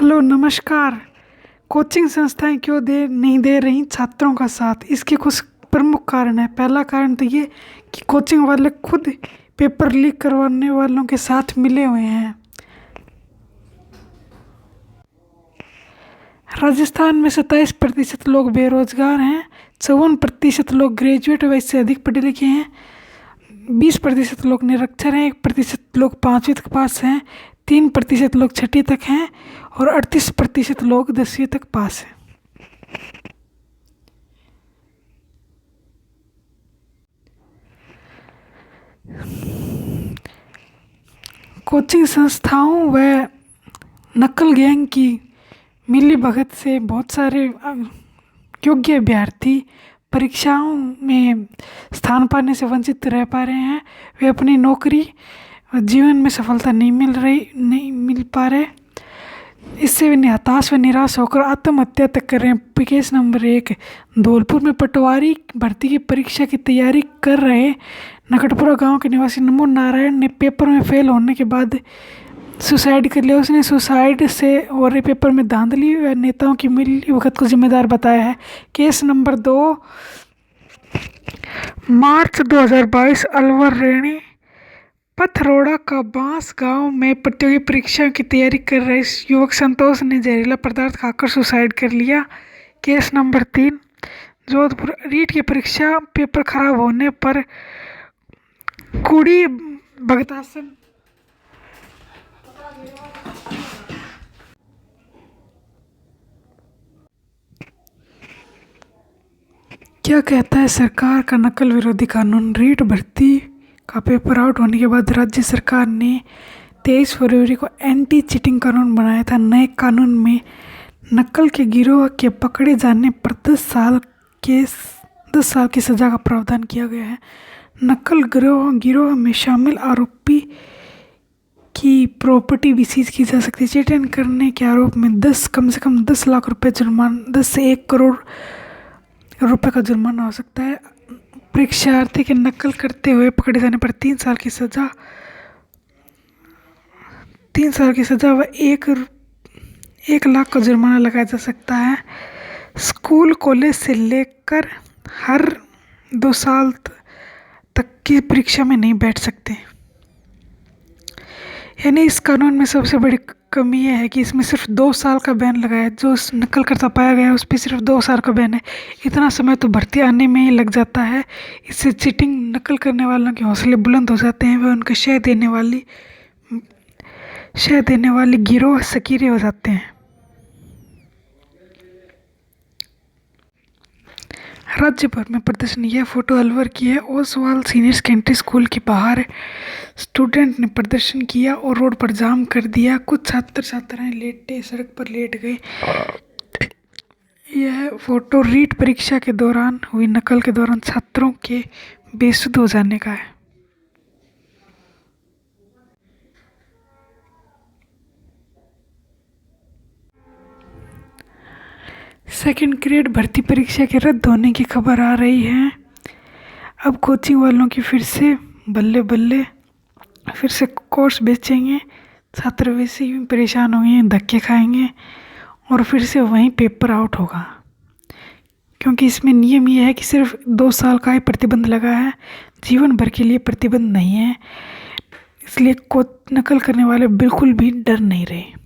Hello नमस्कार। Coaching संस्थाएं क्यों नहीं दे रही छात्रों का साथ? इसके कुछ प्रमुख कारण है। पहला कारण तो ये कि कोचिंग वाले खुद पेपर लीक करवाने वालों के साथ मिले हुए हैं। राजस्थान में 27% लोग बेरोजगार हैं, 54% लोग ग्रेजुएट व इससे अधिक पढ़े लिखे हैं, 20% लोग निरक्षर हैं, 1% लोग 5वीं तक पास हैं, 3% लोग 6ठी तक हैं और 38% लोग 10वीं तक पास हैं। कोचिंग संस्थाओं व नकल गैंग की मिली भगत से बहुत सारे योग्य अभ्यर्थी परीक्षाओं में स्थान पाने से वंचित रह पा रहे हैं। वे अपनी नौकरी जीवन में सफलता नहीं मिल पा रहे। इससे वे हताश व निराश होकर आत्महत्या तक कर रहे हैं। केस नंबर 1, धौलपुर में पटवारी भर्ती की परीक्षा की तैयारी कर रहे नकटपुरा गांव के निवासी नमो नारायण ने पेपर में फेल होने के बाद सुसाइड कर लिया। उसने सुसाइड से और पेपर में धांधली व नेताओं की मिलीभगत को जिम्मेदार बताया है। केस नंबर 2, मार्च 2022, अलवर रेणी पथरोड़ा का बांस गांव में प्रतियोगी परीक्षा की तैयारी कर रहे युवक संतोष ने जहरीला पदार्थ खाकर सुसाइड कर लिया। केस नंबर 3, जोधपुर रीट की परीक्षा पेपर खराब होने पर कुड़ी भगतासन क्या कहता है सरकार का नकल विरोधी कानून? रीट भर्ती का पेपर आउट होने के बाद राज्य सरकार ने 23 फरवरी को एंटी चीटिंग कानून बनाया था। नए कानून में नकल के गिरोह के पकड़े जाने पर 10 साल की सज़ा का प्रावधान किया गया है। नकल गिरोह में शामिल आरोपी की प्रॉपर्टी भी सीज की जा सकती है। चीटिंग करने के आरोप में कम से कम 10 लाख रुपए जुर्माना, 10 से 1 करोड़ रुपए का जुर्माना हो सकता है। परीक्षार्थी के नकल करते हुए पकड़े जाने पर 3 साल की सज़ा व 1 लाख का जुर्माना लगाया जा सकता है। स्कूल कॉलेज से लेकर हर 2 साल तक की परीक्षा में नहीं बैठ सकते। यानी इस कानून में सबसे बड़ी कमी यह है कि इसमें सिर्फ 2 साल का बैन लगाया है। जो नकल करता पाया गया है उस पर सिर्फ 2 साल का बैन है। इतना समय तो भर्ती आने में ही लग जाता है। इससे चीटिंग नकल करने वालों के हौसले बुलंद हो जाते हैं। वे उनके शय देने वाली गिरोह सक्रिय हो जाते हैं। राज्य भर में प्रदर्शन। यह फोटो अलवर की है। ओसवाल सीनियर सेकेंडरी स्कूल के बाहर स्टूडेंट ने प्रदर्शन किया और रोड पर जाम कर दिया। कुछ छात्र छात्राएं सड़क पर लेट गए। यह फोटो रीट परीक्षा के दौरान हुई नकल के दौरान छात्रों के बेसुध हो जाने का है। सेकंड ग्रेड भर्ती परीक्षा के रद्द होने की खबर आ रही है। अब कोचिंग वालों की फिर से बल्ले बल्ले, फिर से कोर्स बेचेंगे। छात्र वैसे ही परेशान होंगे, धक्के खाएंगे और फिर से वहीं पेपर आउट होगा। क्योंकि इसमें नियम यह है कि सिर्फ 2 साल का ही प्रतिबंध लगा है, जीवन भर के लिए प्रतिबंध नहीं है। इसलिए नकल करने वाले बिल्कुल भी डर नहीं रहे।